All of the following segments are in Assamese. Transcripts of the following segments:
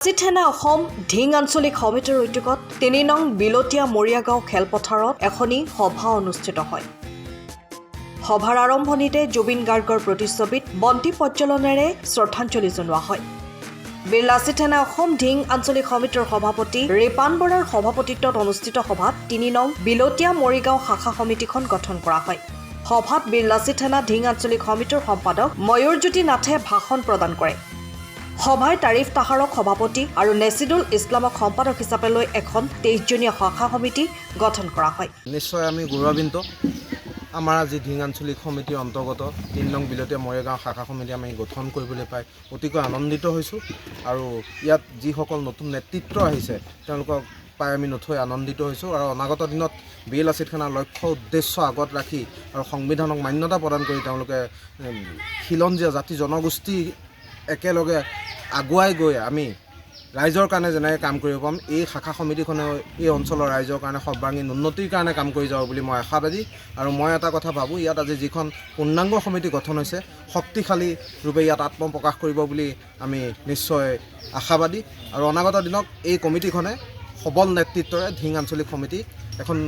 চিঠেনা অসম ঢিং আঞ্চলিক সমিতিৰ উদ্যোগত ৩ নং বিলতীয়া মৰিয়াগাঁও খেলপথাৰত এখনি সভা অনুষ্ঠিত হয়। সভাৰ আৰম্ভণিতে জুবিন গাৰ্গৰ প্ৰতিচ্ছবিত বন্তি প্ৰজ্বলনেৰে শ্ৰদ্ধাঞ্জলি জনোৱা হয়। বীৰ লাচিত সেনা অসম ঢিং আঞ্চলিক সমিতিৰ সভাপতি ৰিপান বৰাৰ সভাপতিত্বত অনুষ্ঠিত সভাত ৩ নং বিলতীয়া মৰিগাঁও শাখা সমিতিখন গঠন কৰা হয়। সভাত বীৰ লাচিত সেনা ঢিং আঞ্চলিক সমিতিৰ সম্পাদক ময়ূৰজ্যোতি নাথে ভাষণ প্ৰদান কৰে। সভাই তাৰিফ তাহাৰক সভাপতি আৰু নেছিদুল ইছলামক সম্পাদক হিচাপে লৈ এখন ২৩জনীয়া শাখা সমিতি গঠন কৰা হয়। নিশ্চয় আমি গৌৰৱান্বিত। আমাৰ আজি ঢিং আঞ্চলিক সমিতিৰ অন্তৰ্গত ৩ নং বিলতীয়া মৰিগাঁও শাখা সমিতি আমি গঠন কৰিবলৈ পাই অতিকৈ আনন্দিত হৈছোঁ আৰু ইয়াত যিসকল নতুন নেতৃত্ব আহিছে তেওঁলোকক পাই আমি নথৈ আনন্দিত হৈছোঁ আৰু অনাগত দিনত বীৰ লাচিত সেনাৰ লক্ষ্য উদ্দেশ্য আগত ৰাখি আৰু সংবিধানক মান্যতা প্ৰদান কৰি তেওঁলোকে খিলঞ্জীয়া জাতি জনগোষ্ঠী একেলগে আগুৱাই গৈ আমি ৰাইজৰ কাৰণে যেনেকৈ কাম কৰিব পাম, এই শাখা সমিতিখনেও এই অঞ্চলৰ ৰাইজৰ কাৰণে সৰ্বাংগীন উন্নতিৰ কাৰণে কাম কৰি যাব বুলি মই আশাবাদী। আৰু মই এটা কথা ভাবোঁ, ইয়াত আজি যিখন পূৰ্ণাংগ সমিতি গঠন হৈছে শক্তিশালী ৰূপে ইয়াত আত্মপ্ৰকাশ কৰিব বুলি আমি নিশ্চয় আশাবাদী। আৰু অনাগত দিনত এই কমিটিখনে সবল নেতৃত্বৰে ঢিং আঞ্চলিক সমিতি এখন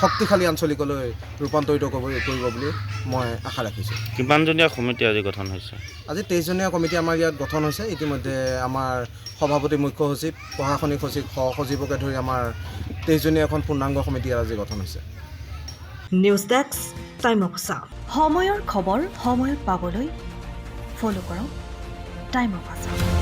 শক্তিশালী আঞ্চলিকলৈ ৰূপান্তৰিত কৰিব বুলি মই আশা ৰাখিছোঁ। কিমানজনীয়া সমিতি আজি গঠন হৈছে? আজি ২৩জনীয়া কমিটি আমাৰ ইয়াত গঠন হৈছে। ইতিমধ্যে আমাৰ সভাপতি, মুখ্য সচিব, প্ৰশাসনিক সচিব, সহসচিবকে ধৰি আমাৰ ২৩জনীয়া এখন পূৰ্ণাংগ সমিতি আজি গঠন হৈছে। News desk time of Assam. সময়ৰ খবৰ সময়ত পাবলৈ ফ'ল' কৰক টাইম অফ আছাম।